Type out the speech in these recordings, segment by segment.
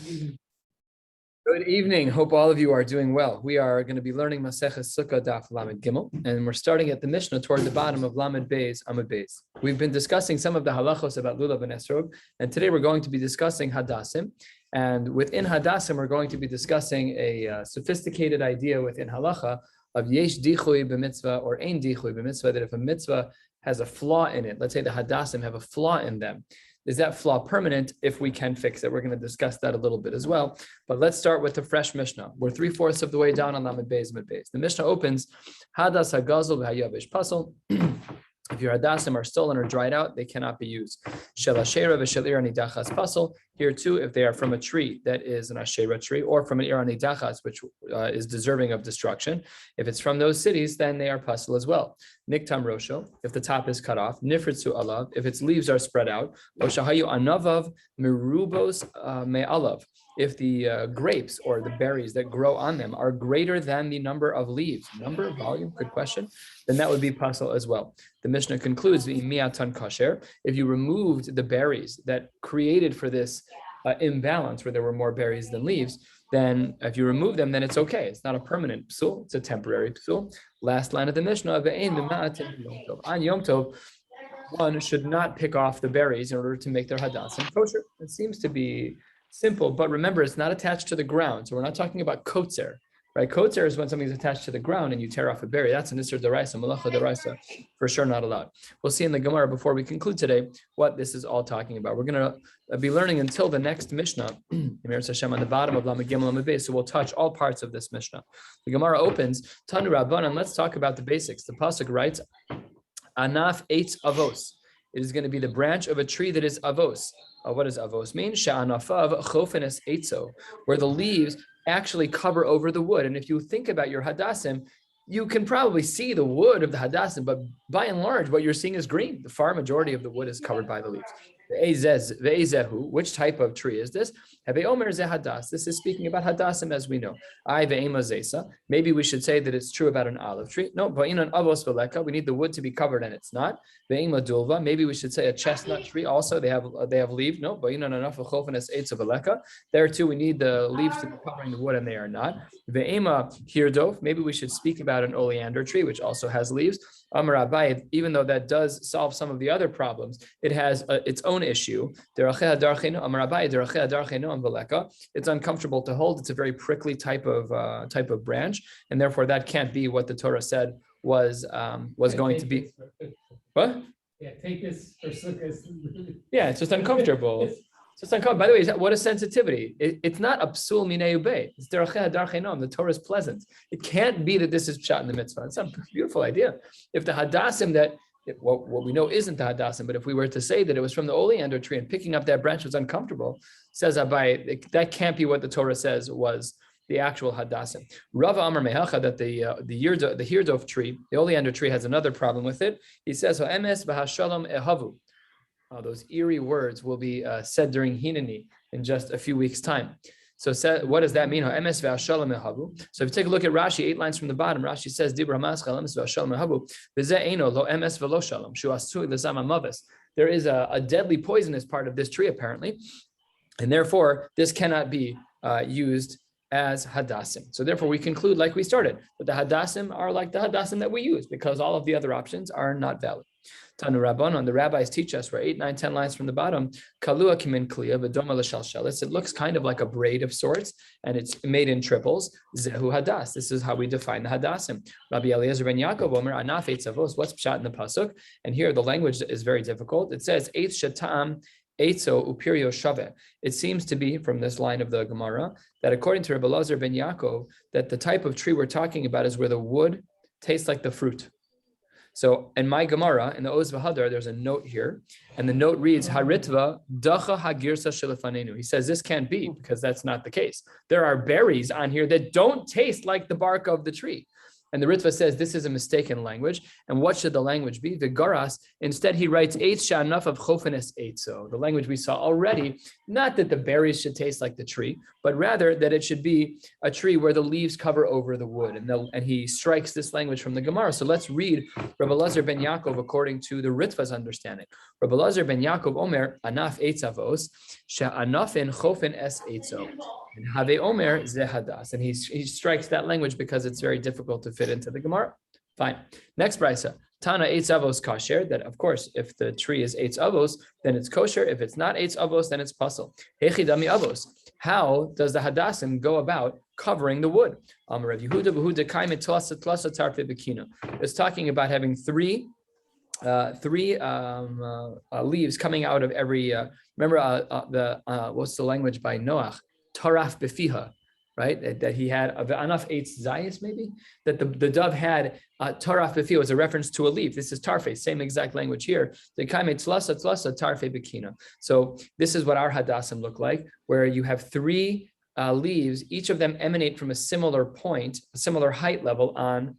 Good evening. Hope all of you are doing well. We are going to be learning Maseches Succah Daf Lamed Gimel, and we're starting at the Mishnah toward the bottom of Lamed Beis Amud Beis. We've been discussing some of the halachos about lulav and esrog, and today we're going to be discussing hadassim. And within hadassim, we're going to be discussing a sophisticated idea within halacha of yesh dichui b'mitzvah or ein dichui b'mitzvah, that if a mitzvah has a flaw in it, let's say the hadassim have a flaw in them, is that flaw permanent? If we can fix it, we're going to discuss that a little bit as well. But let's start with the fresh Mishnah. We're 3/4 of the way down on Lamed Beis Amud Beis. The Mishnah opens, Hadas hagazul v'hayavish pasol. If your hadassim are stolen or dried out, they cannot be used. Shel ashera v'shel ir nidachas pasol. Here too, if they are from a tree that is an ashera tree, or from an ir nidachas, which is deserving of destruction, if it's from those cities, then they are pasol as well. Niktam rosho, if the top is cut off. Nifritzu alav, if its leaves are spread out. Or shahayu anavav merubos me'alav, if the grapes or the berries that grow on them are greater than the number of leaves. Number, volume, good question. Then that would be pasol as well. The Mishnah concludes, miatan kasher, if you removed the berries that created for this imbalance where there were more berries than leaves, then if you remove them, then it's okay. It's not a permanent psul, it's a temporary psul. Last line of the Mishnah, on Yom Tov, one should not pick off the berries in order to make their hadassim kosher. It seems to be simple, but remember, it's not attached to the ground. So we're not talking about kotzer, right? Kotzer is when something's attached to the ground and you tear off a berry. That's an isser deraisa, malacha deraisa, for sure not allowed. We'll see in the Gemara before we conclude today what this is all talking about. We're going to be learning until the next Mishnah, Emir Hashem, on the bottom of Lamed Gimel Amud Beis. So we'll touch all parts of this Mishnah. The Gemara opens, Tanu Rabbanan, let's talk about the basics. The pasuk writes, Anaf eitz avos. It is going to be the branch of a tree that is avos. What does avos mean? Sha'anafav chofenes eitzo, where the leaves actually cover over the wood. And if you think about your hadassim, you can probably see the wood of the hadassim, but by and large, what you're seeing is green. The far majority of the wood is covered by the leaves. Ve'ezehu, which type of tree is this? This is speaking about hadassim as we know. Maybe we should say that it's true about an olive tree. No, we need the wood to be covered and it's not. Maybe we should say a chestnut tree also. They have leaves. No, there too we need the leaves to be covering the wood and they are not. Maybe we should speak about an oleander tree, which also has leaves. Even though that does solve some of the other problems, it has its own issue. It's uncomfortable to hold. It's a very prickly type of branch, and therefore that can't be what the Torah said was going to be. What? Yeah, take this for Succah. Yeah, it's just uncomfortable. By the way, what a sensitivity. It's not a psul minei ubei. It's derecheh darchei noam. The Torah is pleasant. It can't be that this is pshat in the mitzvah. It's a beautiful idea. If the hadassim what we know isn't the hadassim, but if we were to say that it was from the oleander tree and picking up that branch was uncomfortable, says Abai, that can't be what the Torah says was the actual hadassim. Rava Amar Mehacha, that the hirdov tree, the oleander tree, has another problem with it. He says, "Emes v'hashalom ehavu." Those eerie words will be said during Hineni in just a few weeks' time. So what does that mean? So if you take a look at Rashi, 8 lines from the bottom, Rashi says, there is a deadly poisonous part of this tree, apparently, and therefore this cannot be used as hadassim. So therefore we conclude, like we started, that the hadassim are like the hadassim that we use, because all of the other options are not valid. Tanu Rabbanon, the rabbis teach us, we're 8, 9, 10 lines from the bottom, Kalua kimin kliya v'doma l'shalshelis. It looks kind of like a braid of sorts, and it's made in triples. Zehu hadas. This is how we define the hadassim. Rabbi Eliezer ben Yaakov Omer anaf eitz avos. What's pshat in the pasuk? And here the language is very difficult. It says eitz shatam eitzo upirio shave. It seems to be from this line of the Gemara that according to Rabbi Eliezer ben Yaakov, that the type of tree we're talking about is where the wood tastes like the fruit. So in my Gemara, in the Oz V'Hadar, there's a note here, and the note reads, Haritva dacha hagirsa shelefanenu. He says this can't be, because that's not the case. There are berries on here that don't taste like the bark of the tree. And the Ritva says this is a mistaken language. And what should the language be? The Garas, instead he writes eitz sha'anaf of chofenes eitzo, the language we saw already, not that the berries should taste like the tree, but rather that it should be a tree where the leaves cover over the wood. And he strikes this language from the Gemara. So let's read Rabbi Lazar ben Yaakov according to the Ritva's understanding. Rabbi Lazar ben Yaakov Omer, anaf eitz avos, she'anafin chofen es eitzo. And Have Omer ze hadas. And he strikes that language because it's very difficult to fit into the Gemara. Fine. Next brisa. Tana eitz avos kasher. That of course, if the tree is eitz avos, then it's kosher. If it's not eitz avos, then it's pasul. Hechi dami avos. How does the hadasim go about covering the wood? Rav Yehuda b'Huda kaimet tlasa tarfe bekina. It's talking about having three leaves coming out of every. Remember what's the language by Noach? Taraf befiha, right? That he had anaf eitz zayis, maybe that the dove had taraf befiha was a reference to a leaf. This is tarfe, same exact language here. The kaime tlasa tarfe bekina. So this is what our hadasim look like, where you have three leaves. Each of them emanate from a similar point, a similar height level on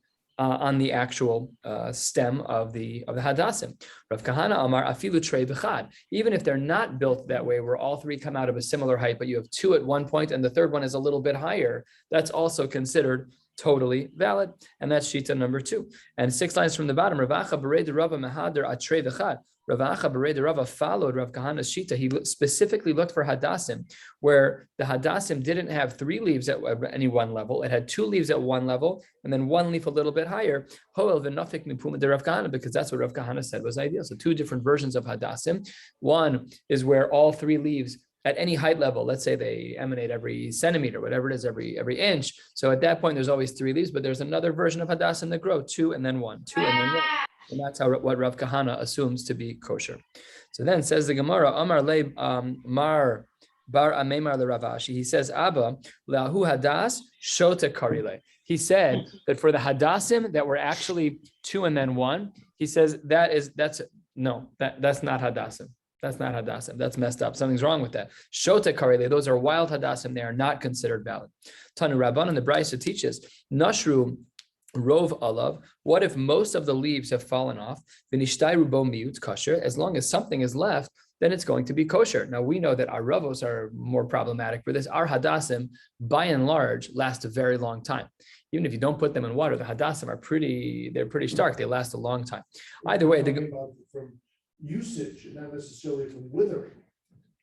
the actual stem of the hadassim. Rav Kahana Amar afilu trei b'chad. Even if they're not built that way, where all three come out of a similar height, but you have two at one point and the third one is a little bit higher, that's also considered totally valid. And that's shita number 2. And 6 lines from the bottom, Rav Acha b'rei de Rava mehader at trei b'chad. Rav Acha b'rei de Rava followed Rav Kahana's shita. He specifically looked for hadassim, where the hadassim didn't have 3 leaves at any one level. It had 2 leaves at one level, and then 1 leaf a little bit higher. Hoel v'nafik mipuma de Rav Kahana, because that's what Rav Kahana said was ideal. So 2 different versions of hadassim. One is where all 3 leaves at any height level, let's say they emanate every centimeter, whatever it is, every inch. So at that point, there's always 3 leaves, but there's another version of hadassim that grow 2 and then 1, 2 and then 1. And that's what Rav Kahana assumes to be kosher. So then says the Gemara, Amar le mar bar amemar le Ravashi. He says, Abba le'ahu hadas shota karile. He said that for the hadassim that were actually 2 and then 1, he says that's not hadassim. That's not hadassim. That's messed up. Something's wrong with that. Shota karile. Those are wild hadassim. They are not considered valid. Tanu Rabban and the Brisa teaches nashru rov alav. What if most of the leaves have fallen off? V'nishtayru bo miut kosher. As long as something is left, then it's going to be kosher. Now we know that our ravos are more problematic for this. Our hadassim, by and large, last a very long time. Even if you don't put them in water, the hadassim are pretty stark. They last a long time. Either way, from usage, not necessarily from withering.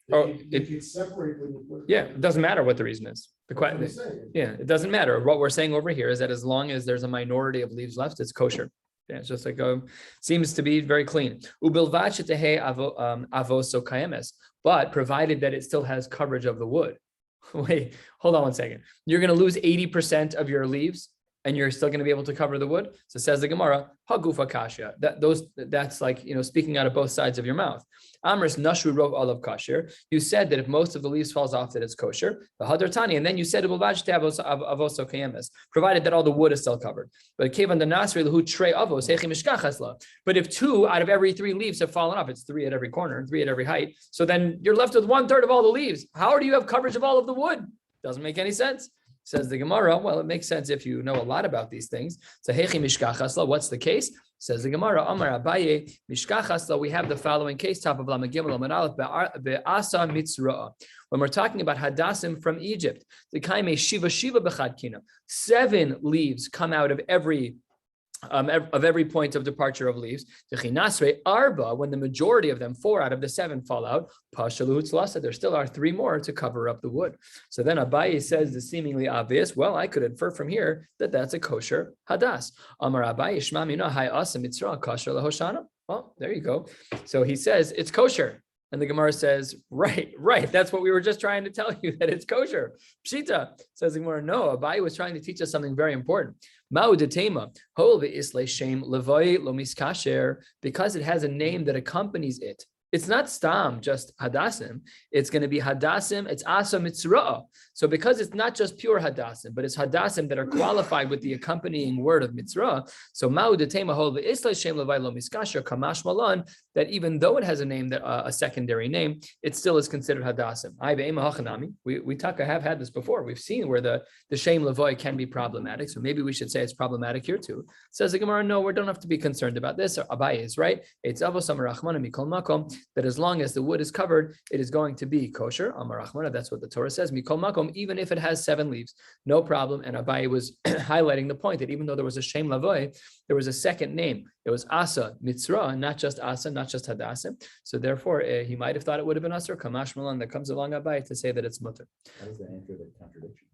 They can separate when you put. Yeah, it doesn't matter what the reason is. It doesn't matter. What we're saying over here is that as long as there's a minority of leaves left, it's kosher. Yeah, it's just like seems to be very clean. But provided that it still has coverage of the wood. Wait, hold on one second. You're going to lose 80% of your leaves, and you're still going to be able to cover the wood. So says the Gemara, Hagufa kasha. That's like, speaking out of both sides of your mouth. Amris nashru rov olav kasher. You said that if most of the leaves falls off, that it's kosher. The hadar tani, and then you said avoso kayemes, provided that all the wood is still covered. But kevan the nasri lahu trei avos hechi mishkachasla. But if 2 out of every 3 leaves have fallen off, it's 3 at every corner, 3 at every height. So then you're left with 1/3 of all the leaves. How do you have coverage of all of the wood? Doesn't make any sense. Says the Gemara, well, it makes sense if you know a lot about these things. So, hechi mishkachasla, what's the case? Says the Gemara, Amar Abaye, mishkachasla, we have the following case, top of Lamed Gimel, Lamed Aleph, be'asa mitzra'a. When we're talking about hadassim from Egypt, the kaime shiva b'chad kina, 7 leaves come out of every point of departure of leaves. Arba, when the majority of them, 4 out of the 7 fall out, there still are 3 more to cover up the wood. So then Abaye says the seemingly obvious, well, I could infer from here that that's a kosher hadas. Amar Abaye, Shma mina hay asa mitzra kosher lahoshana. Well, there you go. So he says it's kosher. And the Gemara says, right. That's what we were just trying to tell you, that it's kosher. Pshita, says the Gemara, no, Abaye was trying to teach us something very important. Because it has a name that accompanies it. It's not stam, just hadassim. It's going to be hadassim. It's asa mitzra'ah. So because it's not just pure hadassim, but it's hadassim that are qualified with the accompanying word of mitzra'ah. So ma'u detema hol ve'isla shem levai lo miskasher kamash malan, that even though it has a name, that a secondary name, it still is considered hadassim. We have had this before. We've seen where the shem levoi can be problematic. So maybe we should say it's problematic here too. Says the Gemara, no, we don't have to be concerned about this. Abaye is right. It's avos amar rachmana mikol makom, that as long as the wood is covered, it is going to be kosher. Amar rachmana, that's what the Torah says. Mikol makom, even if it has 7 leaves, no problem. And Abaye was highlighting the point that even though there was a shem levoi, there was a second name. It was asa mitzrah, not just asa, not just hadassim. So therefore, he might have thought it would have been asur. Kamash malan, that comes along Abaye to say that it's mutter. How does that answer the contradiction?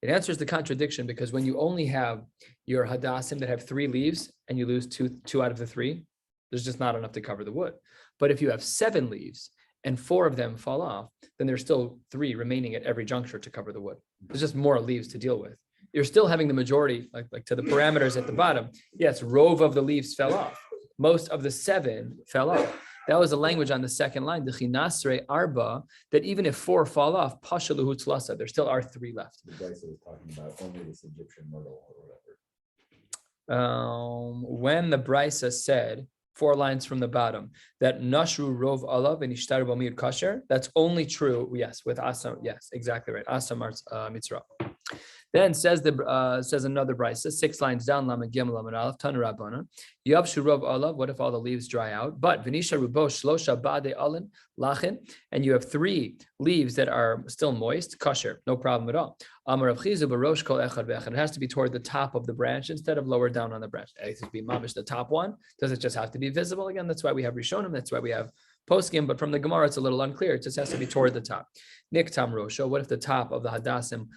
It answers the contradiction because when you only have your hadassim that have 3 leaves and you lose two out of the 3, there's just not enough to cover the wood. But if you have 7 leaves and 4 of them fall off, then there's still 3 remaining at every juncture to cover the wood. There's just more leaves to deal with. You're still having the majority, like to the parameters at the bottom. Yes, rove of the leaves fell off. Most of the 7 fell off. That was the language on the second line, the chinasre arba, that even if 4 fall off, pashaluhu tlasa, there still are 3 left. The Bryce was talking about only this Egyptian myrtle or whatever. When the Brisa said 4 lines from the bottom that nashru rov alav and ishtaru b'miyud kasher, that's only true. Yes, with asam. Yes, exactly right. Asam mitzrah. Then says another Brisa, 6 lines down, Lamed Gimel Lamed Aleph, Tanu Rabbana, Yavshu Rov Alav. What if all the leaves dry out? But V'nisha Rubo Shlosha Bade Alin Lachin, and you have 3 leaves that are still moist, kosher, no problem at all. Amar Rav Chizu Barosh Kol Echad Ve'echad. It has to be toward the top of the branch instead of lower down on the branch. It has to be mamish the top one. Does it just have to be visible? Again, that's why we have Rishonim. That's why we have poskim, but from the Gemara, it's a little unclear. It just has to be toward the top. Niktam Rosho, what if the top of the hadassim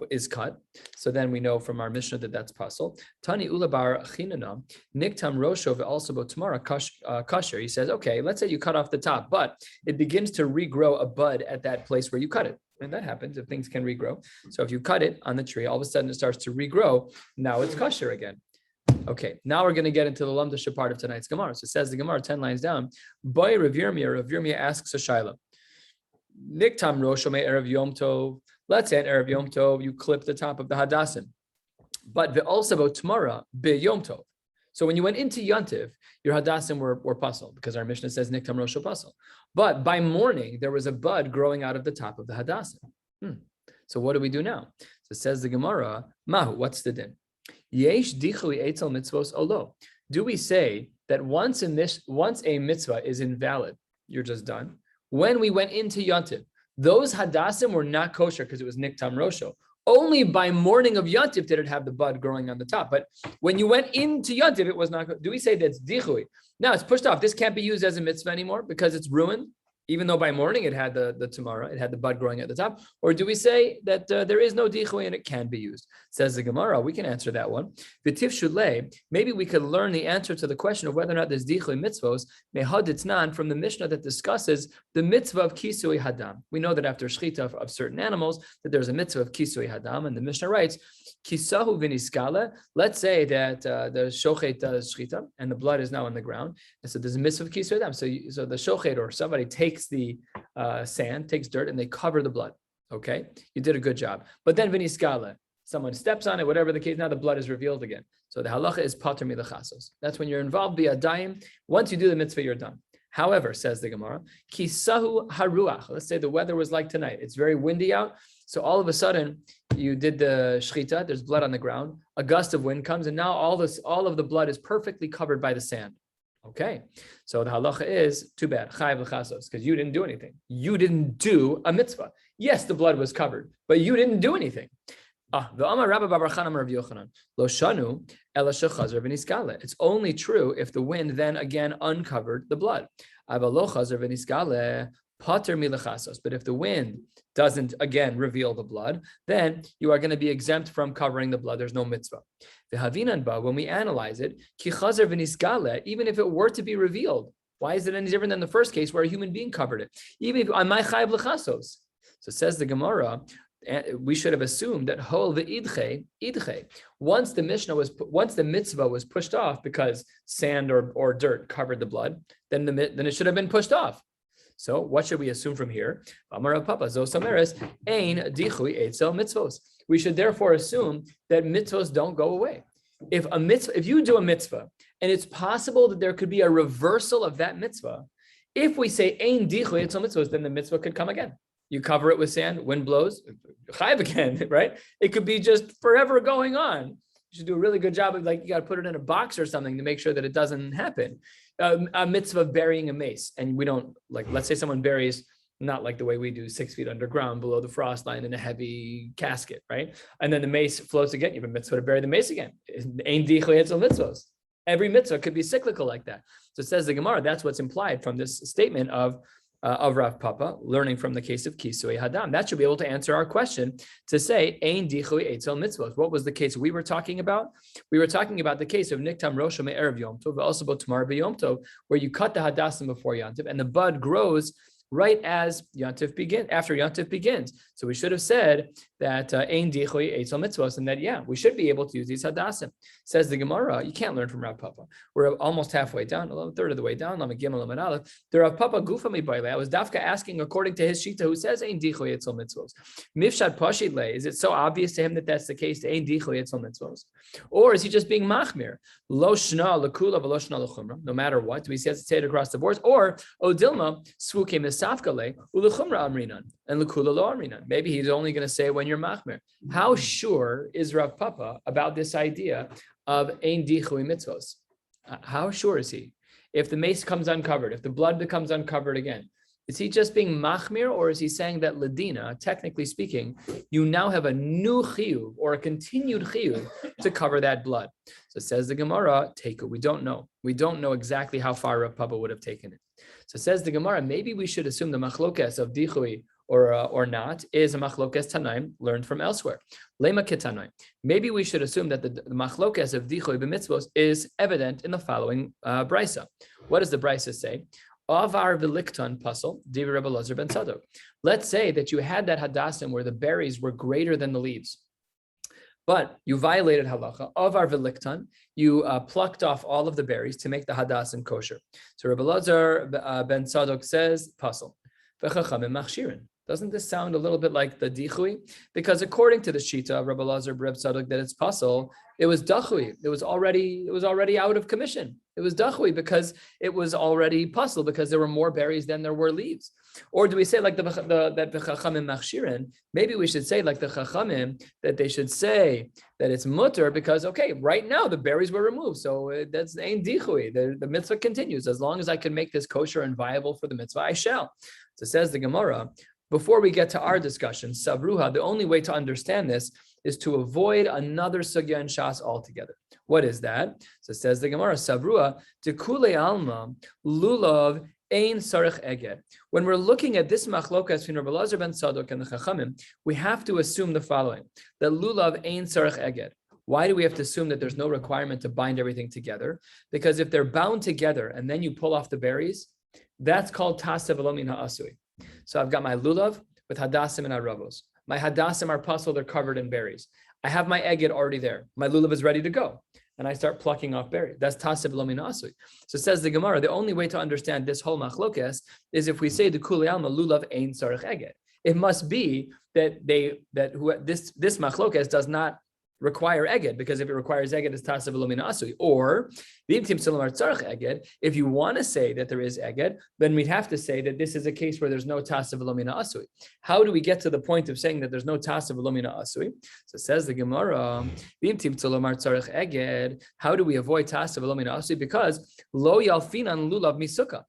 is cut? So then we know from our Mishnah that that's puzzle. Tani Ulabar Chinana, Niktam Rosho also Botmara Kasher. He says, okay, let's say you cut off the top, but it begins to regrow a bud at that place where you cut it. And that happens if things can regrow. So if you cut it on the tree, all of a sudden it starts to regrow. Now it's kosher again. Okay, now we're going to get into the Lamdasha part of tonight's Gemara. So it says the Gemara 10 lines down. Boy Rav Yirmiyah asks a shaila. Niktam Roshome Erev Yom Tov. Let's say at Erev Yom Tov you clip the top of the hadassim, but also about Tmara be Yom Tov. So when you went into Yontiv, your hadassim were puzzle because our Mishnah says Niktam Rosho puzzle. But by morning there was a bud growing out of the top of the hadassim. So what do we do now? So it says the Gemara, Mahu, what's the din? Yesh dichui etzel mitzvos olo. Do we say that once a mitzvah is invalid, you're just done? When we went into Yontiv, those hadassim were not kosher because it was niktam rosho. Only by morning of Yontiv did it have the bud growing on the top. But when you went into Yontiv, it was not. Do we say that's dichui? Now it's pushed off. This can't be used as a mitzvah anymore because it's ruined. Even though by morning it had the tamara, it had the bud growing at the top, or do we say that there is no dichui and it can be used? Says the Gemara, we can answer that one. V'tif shulei, maybe we could learn the answer to the question of whether or not there's dichui mitzvos mehaditnan from the Mishnah that discusses the mitzvah of kisui hadam. We know that after shchita of certain animals that there's a mitzvah of kisui hadam, and the Mishnah writes kisahu v'niskala. Let's say that the shochet does shchita and the blood is now on the ground, and so there's a mitzvah of kisui hadam. So the shochet or somebody takes the sand, takes dirt, and they cover the blood. Okay, you did a good job. But then v'niskala, someone steps on it, whatever the case. Now the blood is revealed again. So the halacha is pater milachasos. That's when you're involved biyadayim. Once you do the mitzvah, you're done. However, says the Gemara, kisahu haruach. Let's say the weather was like tonight. It's very windy out. So all of a sudden, you did the shchita. There's blood on the ground. A gust of wind comes, and now all of the blood is perfectly covered by the sand. Okay, so the halacha is too bad, chayav l'chasos, because you didn't do anything. You didn't do a mitzvah. Yes, the blood was covered, but you didn't do anything. It's only true if the wind then again uncovered the blood. But if the wind doesn't again reveal the blood, then you are going to be exempt from covering the blood. There's no mitzvah. When we analyze it, even if it were to be revealed, why is it any different than the first case where a human being covered it? Even if so says the Gemara, we should have assumed that hol ve'idche, idche. Once the mitzvah was pushed off because sand or dirt covered the blood, then it should have been pushed off. So what should we assume from here? We should therefore assume that mitzvahs don't go away. If you do a mitzvah and it's possible that there could be a reversal of that mitzvah, if we say ein dichui etzel mitzvahs, then the mitzvah could come again. You cover it with sand, wind blows, chayav again, right? It could be just forever going on. You should do a really good job of you got to put it in a box or something to make sure that it doesn't happen. A mitzvah of burying a mace, and we don't let's say someone buries, not like the way we do, 6 feet underground below the frost line in a heavy casket, right? And then the mace floats again. You have a mitzvah to bury the mace again. Ein dichui etzel mitzvahs. Every mitzvah could be cyclical like that. So it says the Gemara, that's what's implied from this statement of Rav Papa, learning from the case of Kisui Hadam. That should be able to answer our question to say, Ein dichui etzel mitzvot. What was the case we were talking about? We were talking about the case of Niktam Rosha Me'erev Yom Tov, but also about Tamar B'Yom Tov, where you cut the Hadassim before Yom Tov, and the bud grows right as after Yom Tov begins. So we should have said that Ein dichui etzel mitzvos, and that we should be able to use these hadassim. Says the Gemara, you can't learn from Rav Papa. We're almost halfway down, a third of the way down. Lamed Gimel Lamed Aleph. The Rav Papa gufa mibayle. I was dafka asking according to his shita, who says Ein dichui etzel mitzvos. Mifshad pashid le. Is it so obvious to him that that's the case? Ein dichui etzel mitzvos, or is he just being machmir? Lo shna lekula v'lo shna lechumra. No matter what, do we say it across the board? Or odilma svuke misafkale ulechumra amrinan and lekula lo amrinan. Maybe he's only going to say when you're machmir. How sure is Rav Papa about this idea of ein dichui mitzvos? How sure is he? If the mace comes uncovered, if the blood becomes uncovered again, is he just being machmir, or is he saying that ladina, technically speaking, you now have a new chiyuv or a continued chiyuv to cover that blood? So says the Gemara, take it. We don't know. We don't know exactly how far Rav Papa would have taken it. So says the Gemara, maybe we should assume the machlokes of dichui or not is a machlokes tanaim learned from elsewhere. Lema ketanaim. Maybe we should assume that the machlokes of dichui b'mitzvos is evident in the following brisa. What does the brisa say? Avar v'likton pasal divi Rabbi Elazar ben Tzadok. Let's say that you had that hadassim where the berries were greater than the leaves, but you violated halacha. Avar v'likton, you plucked off all of the berries to make the hadassim kosher. So Rabbi Elazar ben Tzadok says pasal. V'chachamim machshirin. Doesn't this sound a little bit like the dichui? Because according to the shita of Rabbi Elazar ben Tzadok that it's pasal, it was dachui. It was already out of commission. It was dachui because it was already pasal because there were more berries than there were leaves. Or do we say like that v'chachamim machshirin? Maybe we should say like the chachamim that they should say that it's mutter because right now the berries were removed, so that's ein dichui. The mitzvah continues as long as I can make this kosher and viable for the mitzvah, I shall. So says the Gemara. Before we get to our discussion, Savruha, the only way to understand this is to avoid another sugya and shas altogether. What is that? So says the Gemara, Savruha, Tekule Alma, Lulav, Ein Sarich Eged. When we're looking at this machlokas between Rabbi Elazar ben Tzadok and the Chachamim, we have to assume the following, that Lulav, Ein Sarich Eged. Why do we have to assume that there's no requirement to bind everything together? Because if they're bound together and then you pull off the berries, that's called Tasev V'lo Min Ha'asui. So I've got my lulav with hadassim and aravos. My hadassim are pasal, they're covered in berries. I have my eged already there. My lulav is ready to go. And I start plucking off berries. That's tasev lo min asui. So says the Gemara, the only way to understand this whole machlokes is if we say the kuli alma lulav ein sarich eged. It must be that this machlokes does not require eged, because if it requires eged, it's tasev lo min asui. Or if you want to say that there is eged, then we'd have to say that this is a case where there's no tasev lo min asui. How do we get to the point of saying that there's no tasev lo min asui? So says the Gemara, how do we avoid tasev lo min asui? Because lo yalfinan lulav misukah.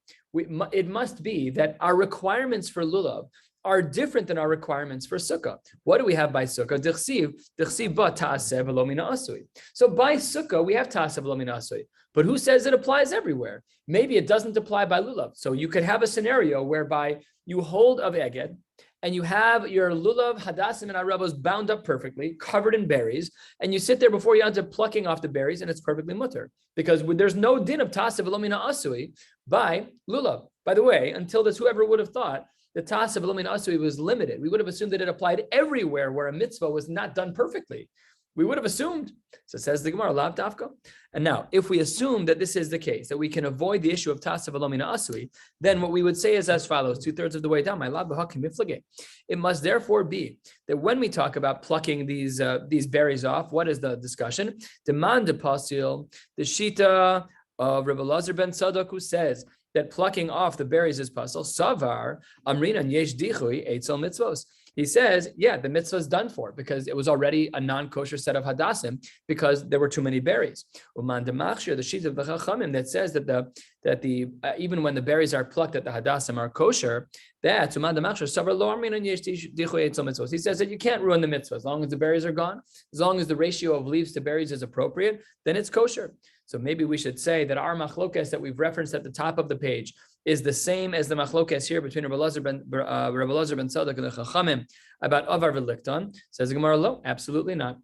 It must be that our requirements for lulav are different than our requirements for sukkah. What do we have by sukkah? Dichsiv ba ta'aseh v'lo min ha'asui. So by sukkah, we have ta'aseh v'lo min ha'asui. But who says it applies everywhere? Maybe it doesn't apply by lulav. So you could have a scenario whereby you hold of eged, and you have your lulav, hadassim, and aravos bound up perfectly, covered in berries, and you sit there before you end up plucking off the berries, and it's perfectly mutter. Because there's no din of ta'aseh v'lo min ha'asui by lulav. By the way, until this, whoever would have thought the Tasa V'lo Asui was limited. We would have assumed that it applied everywhere where a mitzvah was not done perfectly. We would have assumed. So says the Gemara, Lav Dafka. And now, if we assume that this is the case, that we can avoid the issue of Tasa V'lo Asui, then what we would say is as follows, 2/3 of the way down, my Lav B'hakim Miflage. It must therefore be that when we talk about plucking these berries off, what is the discussion? Demand de Pasil, the Shita of Rabbi Lazar ben Tzadok, who says that plucking off the berries is pasul. Savar amrinan yesh dichui eitzel mitzvos. He says, yeah, the mitzvah is done for because it was already a non-kosher set of hadassim because there were too many berries. Uman demachshir, the sheet of the chachamim that says that even when the berries are plucked, that the hadassim are kosher. That's uman demachshir savar lo amrinan yesh dichui eitzel mitzvos. He says that you can't ruin the mitzvah as long as the berries are gone, as long as the ratio of leaves to berries is appropriate, then it's kosher. So maybe we should say that our machlokes that we've referenced at the top of the page is the same as the machlokes here between Rabbi Lazar ben Tzadok and the Chachamim about Avar v'Likton. Says the Gemara, no, absolutely not.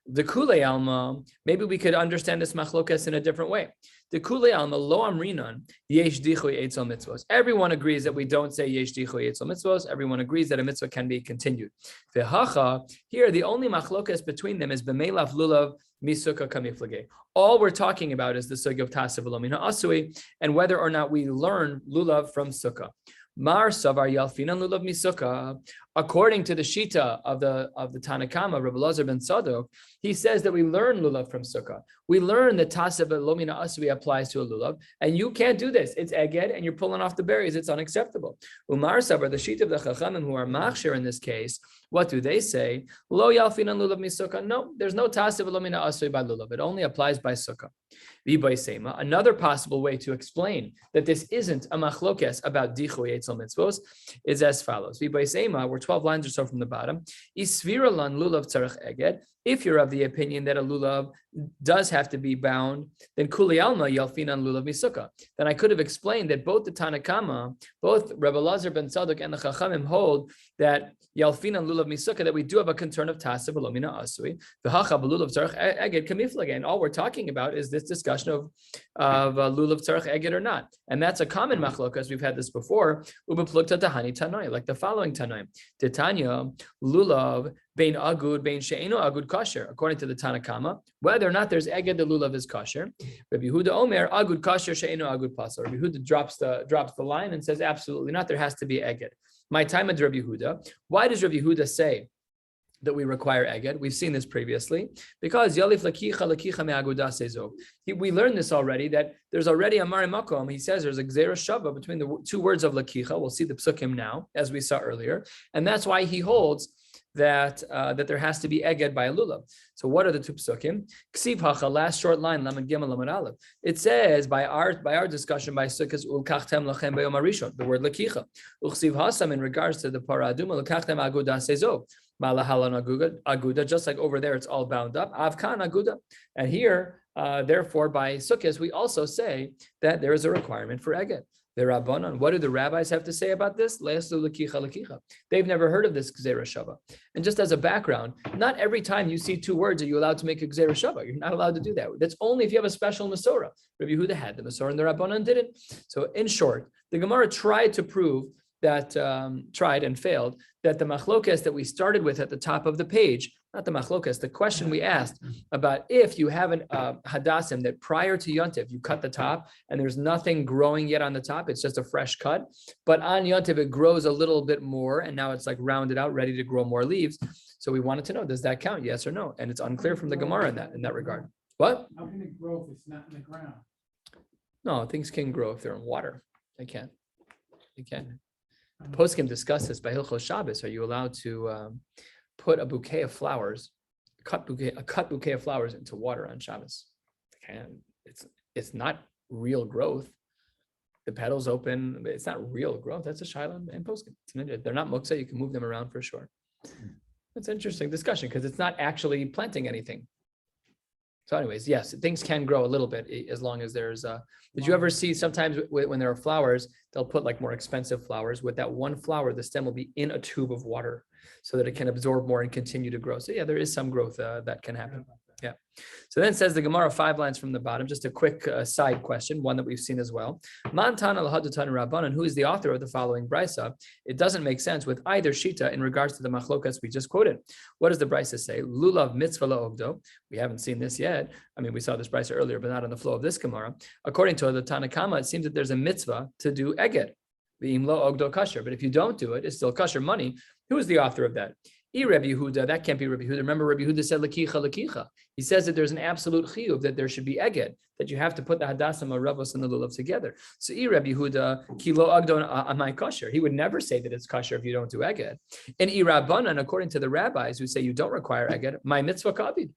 The Kulei Alma, maybe we could understand this machlokes in a different way. The Kulei Alma lo amrinan yesh dichui eitzel mitzvos. Everyone agrees that we don't say yesh dichui eitzel mitzvos. Everyone agrees that a mitzvah can be continued. V'hacha, here the only machlokes between them is b'meilaf lulav Succah kamiflage. All we're talking about is the sugya of Tasa V'lo Asui and whether or not we learn lulav from Succah. Mar savar yalfinan lulav Succah. According to the shita of the Tanakama, Rabbi Lazar ben Tzadok, he says that we learn lulav from Succah. We learn that Tasa V'lo Asui applies to a lulav, and you can't do this. It's eged, and you're pulling off the berries. It's unacceptable. Umar savar, the shita of the chachamim who are machshir in this case, what do they say? Lo yalfinan lulav Succah. No, there's no Tasa V'lo Asui by lulav. It only applies by Succah. Another possible way to explain that this isn't a machlokes about dichui eitzel mitzvos is as follows. We're 12 lines or so from the bottom. Isvira lan lulav tzarech eged. If you're of the opinion that a lulav does have to be bound, then kuli alma yalfinan lulav misukkah. Then I could have explained that both the Tanakama, both Rabbi Lazar ben Tzadok and the Chachamim hold that yalfinan lulav misukkah, that we do have a concern of Tasa V'lo Asui. V'hacha b'lulav tzarech eged kamiflage. And all we're talking about is this discussion of lulav tzarech eged or not. And that's a common machlokas. We've had this before. Ubeplukta tahani tanoi, like the following tanoi. Titania lulav bein agud bein she'eno agud kosher. According to the Tanakama, whether or not there's eged, the lulav is kosher. Rabbi Yehuda Omer agud kosher she'eno agud pasor. Rabbi Yehuda drops the line and says absolutely not. There has to be eged. My time at Rabbi Yehuda. Why does Rabbi Yehuda say that we require eged? We've seen this previously because yalif lakicha me'aguda sezo. We learned this already, that there's already a mari makom. He says there's a gzera shava between the two words of lakicha. We'll see the psukim now, as we saw earlier, and that's why he holds that there has to be eged by a lulav. So what are the two psukim? Ksiv hacha, last short line, lamed gimel lamed aleph. It says by our discussion by Sukkahs ulkachtem lachem b'yom harishon, the word lakicha. Uksiv hasam in regards to the paraduma ulkachtem aguda sezo. Malahalan aguda, just like over there, it's all bound up. Avkan aguda, and here, therefore, by Sukkahs, we also say that there is a requirement for eged. The Rabbanon, what do the rabbis have to say about this? They've never heard of this gzera shava. And just as a background, not every time you see two words are you allowed to make a gzera shava. You're not allowed to do that. That's only if you have a special Masorah. Rabbi Yehuda had the Masorah and the Rabbanon didn't. So in short, the Gemara tried to prove that, tried and failed, that the machlokes that we started with at the top of the page, not the machlokes, the question we asked about if you have an hadassim that prior to Yontiv, you cut the top and there's nothing growing yet on the top, it's just a fresh cut, but on Yontiv it grows a little bit more and now it's like rounded out, ready to grow more leaves. So we wanted to know, does that count, yes or no? And it's unclear from the Gemara in that regard. What? How can it grow if it's not in the ground? No, things can grow if they're in water. They can. They can. Poskim discuss this by Hilchos Shabbos. Are you allowed to put a bouquet of flowers, a cut bouquet of flowers into water on Shabbos? It's not real growth. The petals open. It's not real growth. That's a shiur and poskim. They're not muktzah. You can move them around for sure. It's an interesting discussion because it's not actually planting anything. So anyways, yes, things can grow a little bit as long as there's did you ever see sometimes when there are flowers, they'll put like more expensive flowers. With that one flower, the stem will be in a tube of water so that it can absorb more and continue to grow. So yeah, there is some growth that can happen. Yeah. So then says the Gemara 5 lines from the bottom, just a quick side question, one that we've seen as well. Mantana lahadatan Rabbanan, who is the author of the following brisa? It doesn't make sense with either shita in regards to the machlokas we just quoted. What does the brisa say? Lulav mitzvah laogdo. We haven't seen this yet. I mean, we saw this brisa earlier, but not on the flow of this Gemara. According to the Tanakama, it seems that there's a mitzvah to do eged, the imlo ogdo kasher. But if you don't do it, it's still kasher money. Who is the author of that? Rabbi Yehuda, that can't be Rabbi Yehuda. Remember, Rabbi Yehuda said lakicha lakicha. He says that there's an absolute chiyuv that there should be eged, that you have to put the hadassah, maravos, and the lulav together. So Rabbi Yehuda kilo agdon amai kosher. He would never say that it's kosher if you don't do eged. And Rabbanan, according to the rabbis who say you don't require eged, my mitzvah kabid.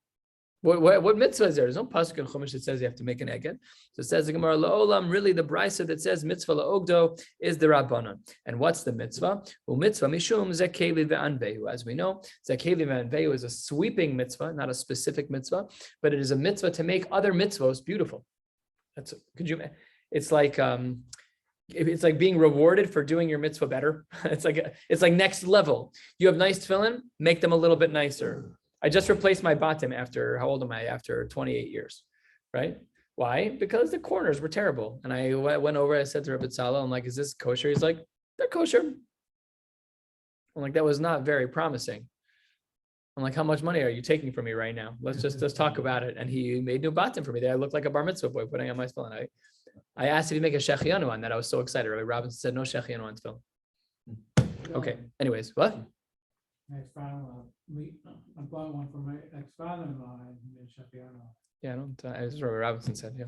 What mitzvah is there? There's no pasuk in Chumash that says you have to make an eged. So it says the Gemara la'olam. Really, the brisa that says mitzvah la'ogdo is the Rabbanan. And what's the mitzvah? Well, mitzvah mishum zekeli ve'anvehu. As we know, zekeli ve'anvehu is a sweeping mitzvah, not a specific mitzvah, but it is a mitzvah to make other mitzvahs beautiful. It's like being rewarded for doing your mitzvah better. It's like next level. You have nice tefillin, make them a little bit nicer. I just replaced my batim after, how old am I? After 28 years, right? Why? Because the corners were terrible. And I went over, I said to Rabbi Tzala, I'm like, is this kosher? He's like, they're kosher. I'm like, that was not very promising. I'm like, how much money are you taking from me right now? Let's talk about it. And he made new batim for me. I looked like a bar mitzvah boy putting on my tefillin. I asked if he make a shechianu on that. I was so excited. Rabbi Robinson said, no shechianu on tefillin. Okay. Anyways, what? My ex-father-in-law, I bought one for my ex-father-in-law and he made shapiano. Yeah, I don't. As Rabbi Robinson said, yeah.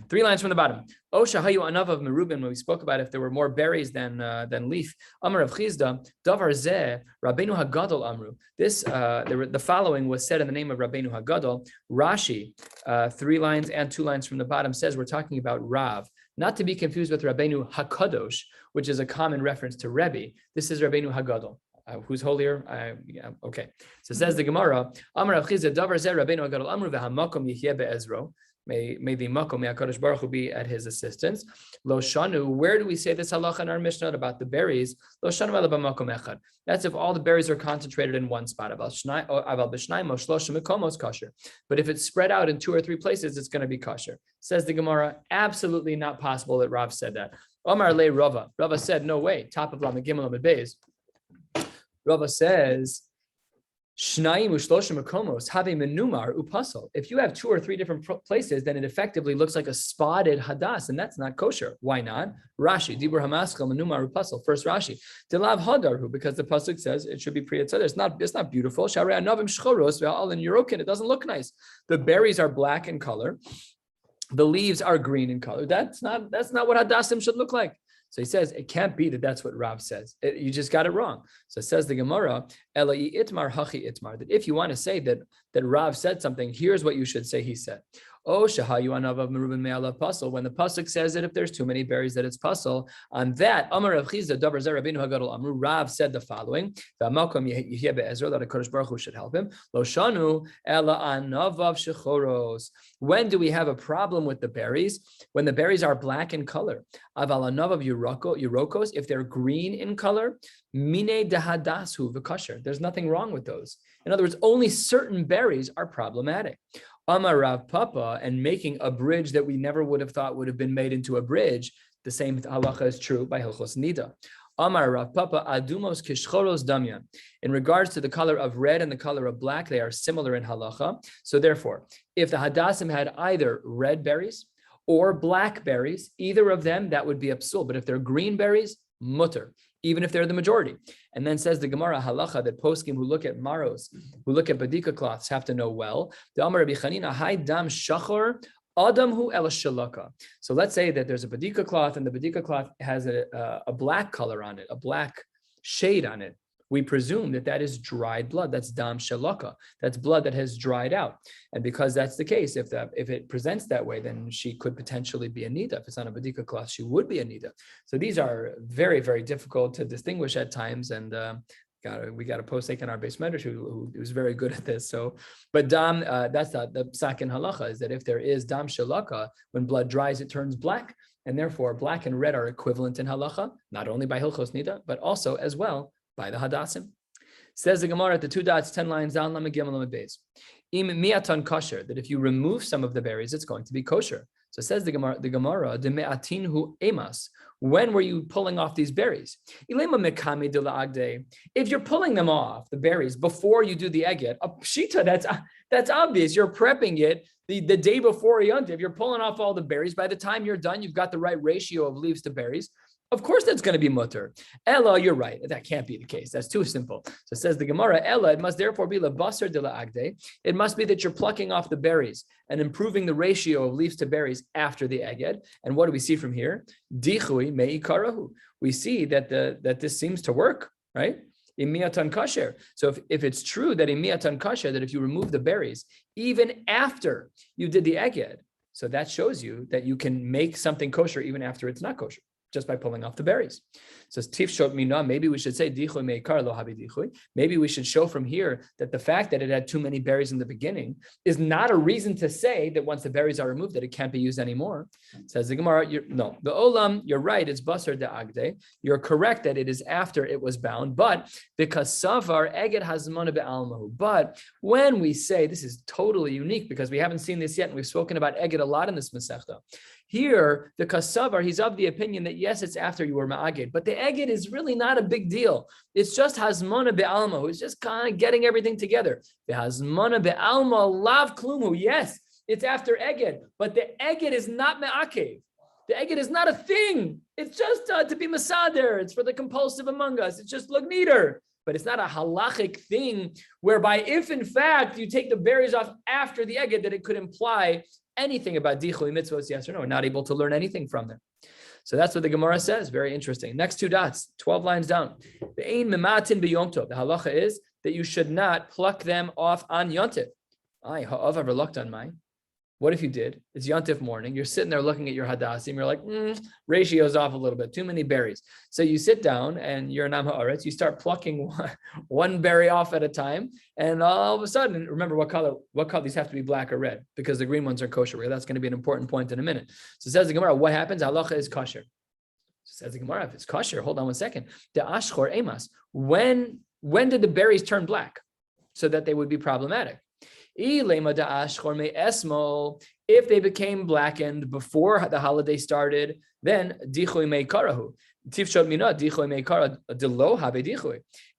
3 lines from the bottom. Oh, shahayu anav of merubin. When we spoke about if there were more berries than leaf. Amar of Chizda, davar zeh Rabbeinu Hagadol amru. This the following was said in the name of Rabbeinu Hagadol. Rashi, 3 lines and 2 lines from the bottom says we're talking about Rav, not to be confused with Rabbeinu Hakadosh, which is a common reference to Rebbe. This is Rabbeinu Hagadol. Who's holier? Okay. So says the Gemara, Amar Rav Chizda, davar zeh Rabbeinu Hagadol amru v'hamakom yihyeh be'ezro. May the makom, may HaKadosh Baruch Hu be at his assistance. Lo shanu, where do we say this halacha in our Mishnah about the berries? Lo shanu ela b'makom echad. That's if all the berries are concentrated in one spot. But if it's spread out in 2 or 3 places, it's going to be kosher. Says the Gemara, absolutely not possible that Rav said that. Omar le Rava. Rava said, no way. Top of Lamed Gimel Lamed Beis. Rava says, Shnaim ushloshim makomos have a menumar upasol. If you have 2 or 3 different places, then it effectively looks like a spotted hadas, and that's not kosher. Why not? Rashi, dibur hamaskal menumar upasol. First Rashi, delav hadarhu, because the pasuk says it should be priyatzad. It's not beautiful. Sharei anavim shchoros ve'al in Yerokin. It doesn't look nice. The berries are black in color. The leaves are green in color. That's not what hadasim should look like. So he says, it can't be that that's what Rav says. You just got it wrong. So it says the Gemara, Elai itmar hachi itmar, that if you want to say that Rav said something, here's what you should say he said. Oh, shahayu anavav merubin me'alav pasal. When the pasuk says that if there's too many berries, that it's pasal. On that, Amar Rav Chizda davar zeh Rabbeinu Hagadol amru. Rav said the following: V'amakom yihyeh be'ezro, that HaKadosh Baruch Hu should help him. Lo shanu ela anavav shechoros. When do we have a problem with the berries? When the berries are black in color. Aval anavav yurokos, if they're green in color. Mine dehadasu v'kasher. There's nothing wrong with those. In other words, only certain berries are problematic. Amar Rav Papa, and making a bridge that we never would have thought would have been made into a bridge. The same halacha is true by Hilchos Nida. Amar Rav Papa adumos kishchoros damyan. In regards to the color of red and the color of black, they are similar in halacha. So therefore, if the hadassim had either red berries or black berries, either of them, that would be a psul. But if they're green berries, mutter, even if they're the majority. And then says the Gemara halacha that poskim who look at maros, who look at badika cloths, have to know well. The Amar Rabbi Chanina, hay dam shachor adam hu el shalaka. So let's say that there's a badika cloth and the badika cloth has a black color on it, a black shade on it. We presume that is dried blood. That's dam shalaka. That's blood that has dried out. And because that's the case, if it presents that way, then she could potentially be a nida. If it's on a badika cloth, she would be a nida. So these are very, very difficult to distinguish at times. And we got a posek in our base medrash who was very good at this. So, but dam, that's the psak in halacha, is that if there is dam shalaka, when blood dries, it turns black. And therefore, black and red are equivalent in halacha, not only by hilchos nida, but also as well by the hadassim. Says the Gemara at the 2 dots, 10 lines down, Lamed Gimel Lamed Beis. im miatan kosher, that if you remove some of the berries, it's going to be kosher. So says the Gemara, de me'atin hu emas. When were you pulling off these berries? If you're pulling them off, the berries, before you do the eged, a pshita, that's obvious. You're prepping it the day before Yontif. You're pulling off all the berries. By the time you're done, you've got the right ratio of leaves to berries. Of course, that's going to be mutter. Ella, you're right. That can't be the case. That's too simple. So says the Gemara, Ella, it must therefore be lebasar de la agde. It must be that you're plucking off the berries and improving the ratio of leaves to berries after the eged. And what do we see from here? Dichui meikarahu. We see that this seems to work, right? Imiatan kasher. So if it's true that imiatan kasher, that if you remove the berries, even after you did the eged, so that shows you that you can make something kosher even after it's not kosher, just by pulling off the berries. So tifshot mina, maybe we should say dichui meikar lo habi dichui. Maybe we should show from here that the fact that it had too many berries in the beginning is not a reason to say that once the berries are removed that it can't be used anymore. Says the Gemara, no, the olam, you're right, it's basar de agde. You're correct that it is after it was bound, but because savar eged hazmana be'almahu. But when we say, this is totally unique because we haven't seen this yet, and we've spoken about eged a lot in this Masechta. Here, the Kasavar, he's of the opinion that yes, it's after you were ma'aged, but the eged is really not a big deal. It's just hazmana be'alma, who's just kind of getting everything together. The hazmana be'alma lav klumhu. Yes, it's after eged, but the eged is not me'akev. The eged is not a thing. It's just to be masader. It's for the compulsive among us. It's just look neater. But it's not a halachic thing whereby if in fact you take the berries off after the eged, that it could imply anything about dichui mitzvos, yes or no. We're not able to learn anything from them. So that's what the Gemara says. Very interesting. Next two dots, 12 lines down. The halacha is that you should not pluck them off on Yontif. What if you did? It's Yontif morning. You're sitting there looking at your hadassim. You're like, ratio's off a little bit. Too many berries. So you sit down and you're an am ha'aretz. You start plucking one berry off at a time. And all of a sudden, remember what color these have to be, black or red, because the green ones are kosher. That's going to be an important point in a minute. So says the Gemara, what happens? Halacha is kosher. So says the Gemara, if it's kosher, hold on one second. The ashchor emas. When did the berries turn black so that they would be problematic? If they became blackened before the holiday started, then dichui meikarahu.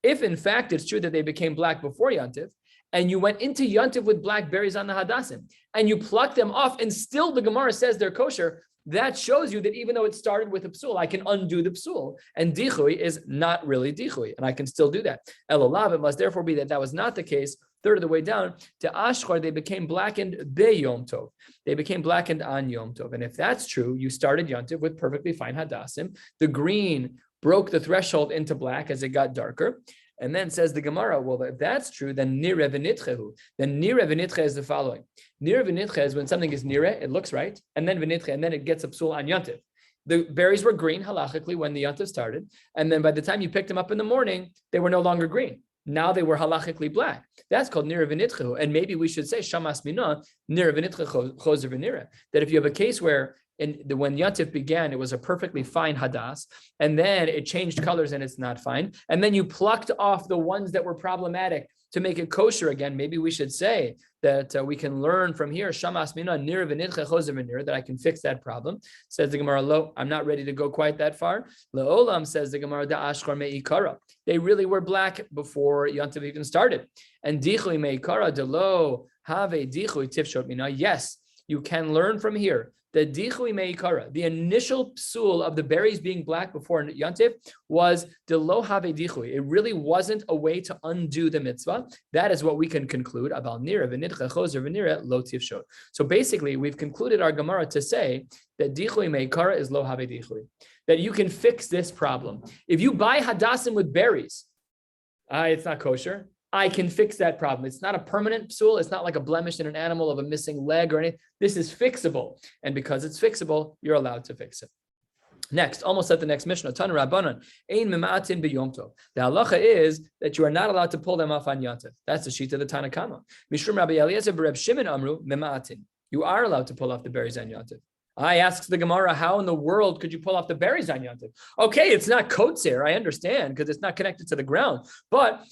If in fact it's true that they became black before Yontif, and you went into Yontif with black berries on the hadassim, and you plucked them off, and still the Gemara says they're kosher, that shows you that even though it started with a psul, I can undo the psul, and dichui is not really dichui, and I can still do that. Elolav, it must therefore be that was not the case. Third of the way down, to Ashchar, they became blackened be Yom Tov. They became blackened on Yom Tov. And if that's true, you started Yom Tov with perfectly fine hadassim. The green broke the threshold into black as it got darker. And then says the Gemara, well, if that's true, then nire v'nitchehu. Then nire v'nitche is the following. Nire v'nitche is when something is nire, it looks right, and then v'nitche, and then it gets a psul on Yom Tov. The berries were green halachically when the Yom Tov started, and then by the time you picked them up in the morning, they were no longer green. Now they were halachically black. That's called nira v'nitchehu. And maybe we should say shamas mina nira v'nitchehu chozer v'nira. That if you have a case where when Yontif began, it was a perfectly fine hadas, and then it changed colors and it's not fine, and then you plucked off the ones that were problematic to make it kosher again, maybe we should say that we can learn from here, shamas mina nira v'nitche chozer v'nira, that I can fix that problem. Says the Gemara, lo, I'm not ready to go quite that far. Le'olam, says the Gemara, da ashchar me'ikara. They really were black before Yontif even started. And dichui me'ikara delo have dichui tifshot mina. Yes, you can learn from here. The dichui meikara, the initial psul of the berries being black before Yontif was the lo have dichui. It really wasn't a way to undo the mitzvah. That is what we can conclude about nira v'nitcha chozer v'nira lo tifshot. So basically, we've concluded our Gemara to say that dichui meikara is lo have dichui. That you can fix this problem. If you buy hadassim with berries, it's not kosher. I can fix that problem. It's not a permanent psul. It's not like a blemish in an animal of a missing leg or anything. This is fixable. And because it's fixable, you're allowed to fix it. Next, almost at the next Mishnah, Tan Rabbanan, Ein Mima'atin b'Yom Tov. The halacha is that you are not allowed to pull them off on Yontif. That's the sheet of the Tanakama. Mishum Rabbi Eliezer b'Reb Shimon Amru Mima'atin. You are allowed to pull off the berries on Yontif. I asks the Gemara, how in the world could you pull off the berries on Yontif? Okay, it's not kotzer, I understand, because it's not connected to the ground. But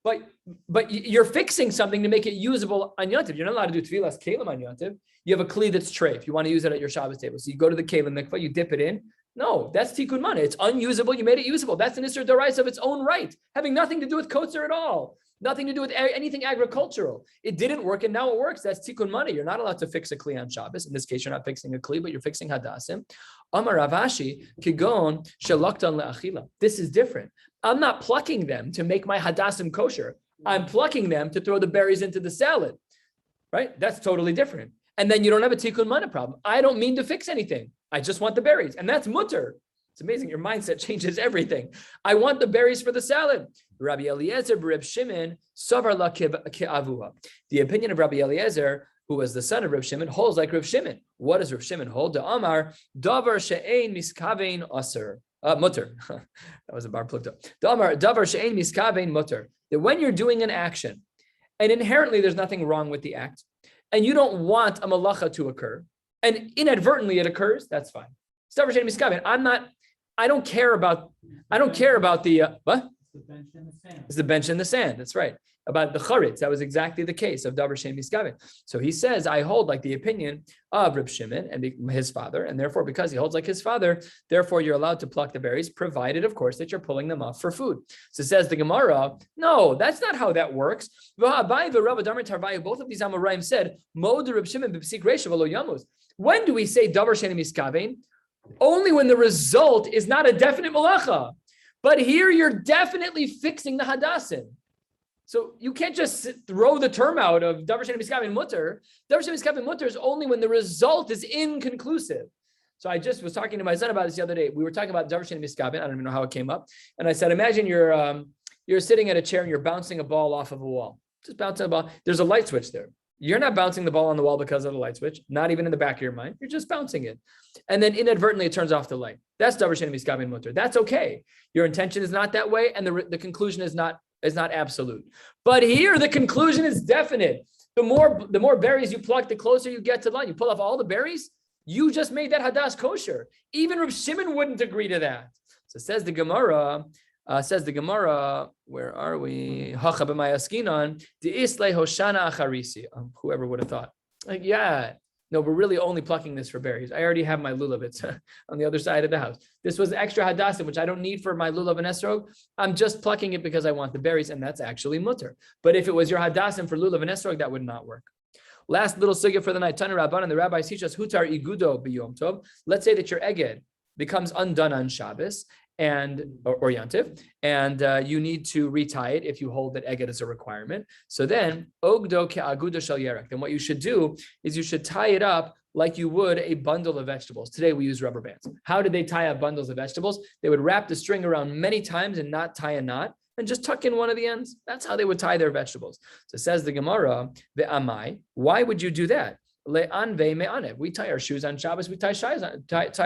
but you're fixing something to make it usable on Yontif. You're not allowed to do tefillas kelim on Yontif. You have a kli that's tray. If you want to use it at your Shabbos table, so you go to the kelim mikvah, you dip it in. No, that's tikkun mana. It's unusable. You made it usable. That's an isur d'oraisa of its own right, having nothing to do with kotzer at all. Nothing to do with anything agricultural. It didn't work and now it works. That's tikkun mana. You're not allowed to fix a kli on Shabbos. In this case, you're not fixing a kli, but you're fixing hadassim. Amar Rav Ashi kigon shelaktan le'achila. This is different. I'm not plucking them to make my hadassim kosher. I'm plucking them to throw the berries into the salad, right? That's totally different. And then you don't have a tikkun mana problem. I don't mean to fix anything. I just want the berries, and that's mutter. It's amazing. Your mindset changes everything. I want the berries for the salad. Rabbi Eliezer, Reb Shimon, Savar la Ke'avua. The opinion of Rabbi Eliezer, who was the son of Reb Shimon, holds like Reb Shimon. What does Reb Shimon hold? The Amar davar she'ein miskavein aser mutter. That was a bar plukta. The Amar davar she'ein miskavein mutter. That when you're doing an action, and inherently there's nothing wrong with the act, and you don't want a malacha to occur, and inadvertently it occurs, that's fine. I don't care about the what? It's the bench in the sand. It's the bench in the sand. That's right. About the charitz, that was exactly the case of davar shein miskaven. So he says, I hold like the opinion of Reb Shimon and his father, and therefore, because he holds like his father, therefore you're allowed to pluck the berries, provided, of course, that you're pulling them off for food. So says the Gemara, no, that's not how that works. Both of these Amoraim said, Reb Shimon. When do we say davar shein miskaven? Only when the result is not a definite malacha. But here you're definitely fixing the hadassim. So you can't just throw the term out of davar shein miskaven mutter. Davar shein miskaven mutter is only when the result is inconclusive. So I just was talking to my son about this the other day. We were talking about davar shein miskaven. I don't even know how it came up. And I said, imagine you're sitting at a chair and you're bouncing a ball off of a wall. Just bouncing a ball. There's a light switch there. You're not bouncing the ball on the wall because of the light switch, not even in the back of your mind. You're just bouncing it. And then inadvertently it turns off the light. That's davar shein miskaven mutter. That's okay. Your intention is not that way, and the conclusion is not absolute. But here the conclusion is definite. The more berries you pluck, the closer you get to the line. You pull off all the berries, you just made that hadas kosher. Even Reb Shimon wouldn't agree to that. So says the Gemara, where are we? Whoever would have thought. Like, yeah, no, we're really only plucking this for berries. I already have my lulav. It's on the other side of the house. This was extra hadassim, which I don't need for my lulav and esrog. I'm just plucking it because I want the berries, and that's actually mutter. But if it was your hadassim for lulav and esrog, that would not work. Last little sugya for the night. Tana Rabban, and the rabbis teach us hutar igudo b'yom tov. Let's say that your eged becomes undone on Shabbos, or Yantiv, and you need to retie it if you hold that eged is a requirement. So then, ogdo ke'aguda shel yerek. Then what you should do is you should tie it up like you would a bundle of vegetables. Today we use rubber bands. How did they tie up bundles of vegetables? They would wrap the string around many times and not tie a knot, and just tuck in one of the ends. That's how they would tie their vegetables. So says the Gemara, ve'amai, why would you do that? Le'an ve'me'anev. We tie our shoes on Shabbos, we tie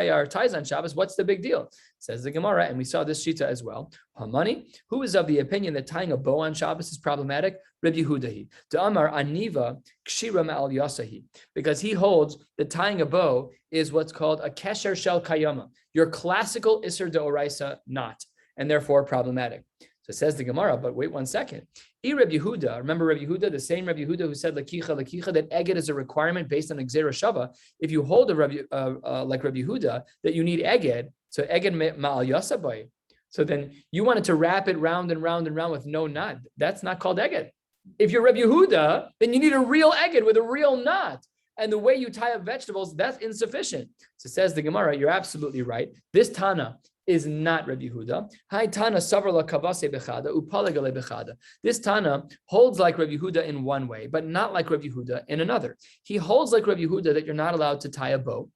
our ties on Shabbos. What's the big deal? Says the Gemara, and we saw this shita as well. Hamani, who is of the opinion that tying a bow on Shabbos is problematic? Rabbi Yehudahi. Ta'amar aniva kshira ma'al yasahi. Because he holds that tying a bow is what's called a kesher shel kayama, your classical isur d'oraisa knot, and therefore problematic. So says the Gemara, but wait 1 second. Rabbi Yehuda, remember Rabbi Yehuda, the same Rabbi Yehuda who said lakicha, that eged is a requirement based on Gzera Shava. If you hold a like Rabbi Yehuda, that you need eged, so eged ma'al yasabai. So then you wanted to wrap it round and round and round with no knot. That's not called eged. If you're Rabbi Yehuda, then you need a real eged with a real knot. And the way you tie up vegetables, that's insufficient. So says the Gemara, you're absolutely right. This Tana is not Rabbi Yehuda. Hi Tana savar kavase bechada upalagale bechada. This Tana holds like Rabbi Yehuda in one way, but not like Rabbi Yehuda in another. He holds like Rabbi Yehuda that you're not allowed to tie a bow.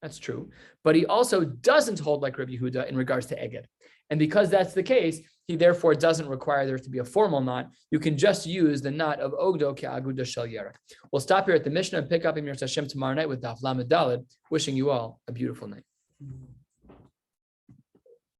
That's true. But he also doesn't hold like Rabbi Yehuda in regards to eged. And because that's the case, he therefore doesn't require there to be a formal knot. You can just use the knot of ogdo ke'aguda shel yerek. We'll stop here at the Mishnah and pick up in Mir Hashem tomorrow night with Daf Lamed Daled. Wishing you all a beautiful night.